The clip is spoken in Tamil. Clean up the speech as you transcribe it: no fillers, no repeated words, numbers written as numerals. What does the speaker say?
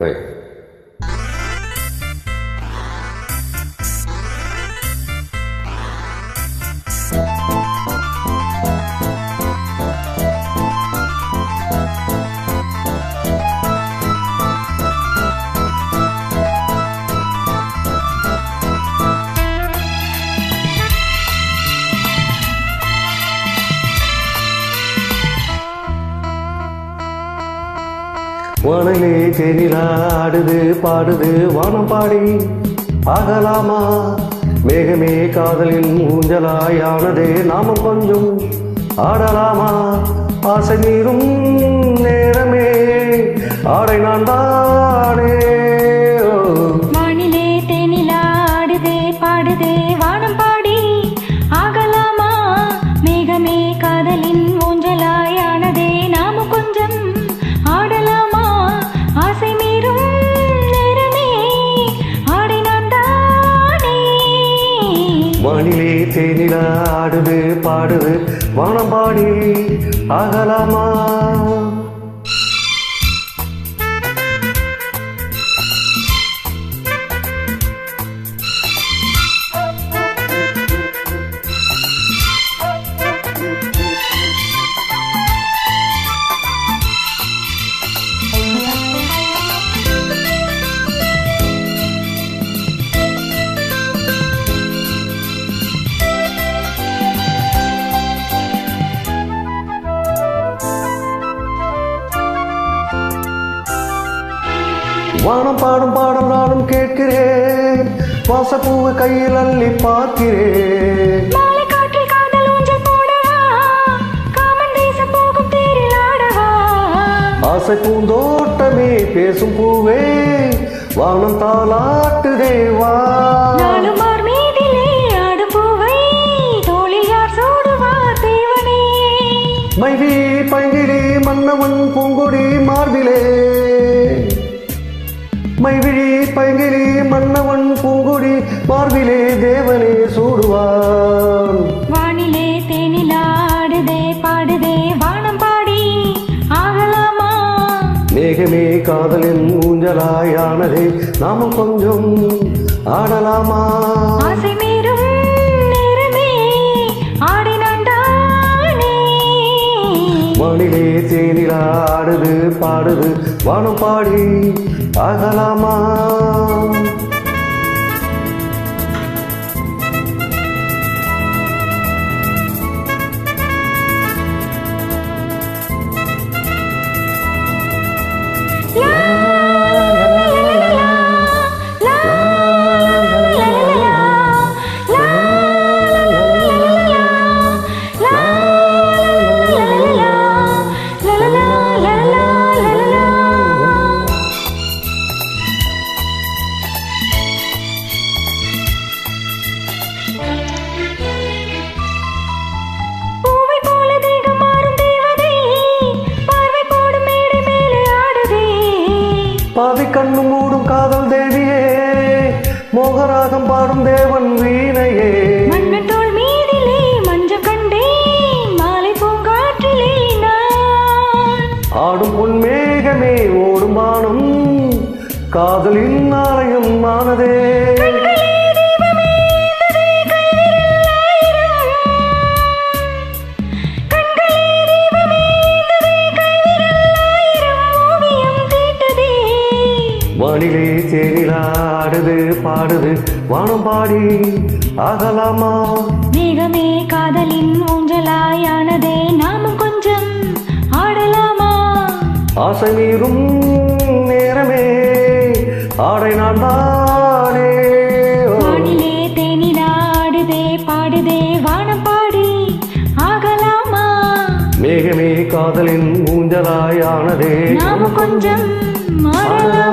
对。வானிலே தேனிலாடுது பாடுது வானம் பாடி ஆகலாமா மேகமே காதலின் ஊஞ்சலாயானதே நாமும் கொஞ்சம் ஆடலாமா ஆசை மீறும் நேரமே ஆடை நான் தானே வானிலே தேனிலாடுது பாடுது வானம் பாடி ஆகலாமா மேகமே காதலின் ஊஞ்சலாயானதே நாமும் கொஞ்சம் ஆடலாமா ஆசை மீறும் நேரமே ஆடை நான் தானே வானிலே தேனிலாடுது பாடுது வானம் பாடி ஆகலாமா வானம் பாடும் பாடம் நானும் கேட்கிறேன் வாசப்பூவை கையில் அள்ளி பார்க்கிறேன் மாலை காற்றில் காதல் ஊஞ்சல் போடவா காமன் தேசம் போகும் தேரில் ஆடவா ஆசை பூந்தோட்டமே பேசும் பூவே வானம் தாலாட்டுதே வா நாளும் மார் மீதிலே ஆடும் பூவை தோளில் யார் சூடுவார் தேவனே மைவி பைங்கிடி மன்னவன் பூங்கொடி மார்பிலே மைவிழி பைங்கிலி மன்னவன் பூங்குடி மார்பிலே தேவனே சூடுவான் வானிலே தேனிலாடுதே பாடுதே வானம் பாடி ஆகலாமா மேகமே காதலின் ஊஞ்சலாயானதே நாமும் கொஞ்சம் ஆடலாமா ஆசை மீறும் நேரமே ஆடை நான் தானே வானிலே தேனிலாடுது பாடுது வானம் பாடி ஆகலாமா பாதி கண்ணு மூடும் காதல் தேவியே மோகராகம் பாடும் தேவன் வீணையே மண்ணத்தோள் மீதிலே மஞ்சள் கண்டேன் மாலை பூங்காற்றிலே நான் ஆடும் பொன்மேகமே ஓடும் வானம் காதலின் ஆலயம் ஆனதே வானிலே தேனிலாடுது பாடுது வானம் பாடி ஆகலாமா மேகமே காதலின் ஊஞ்சலாயானதே நாமும் கொஞ்சம் ஆடலாமா ஆசை மீறும் நேரமே ஆடை நான் தானே வானிலே தேனிலாடுதே பாடுதே வானம் பாடி ஆகலாமா மேகமே காதலின் ஊஞ்சலாயானதே நாமும் கொஞ்சம் ஆடலாமா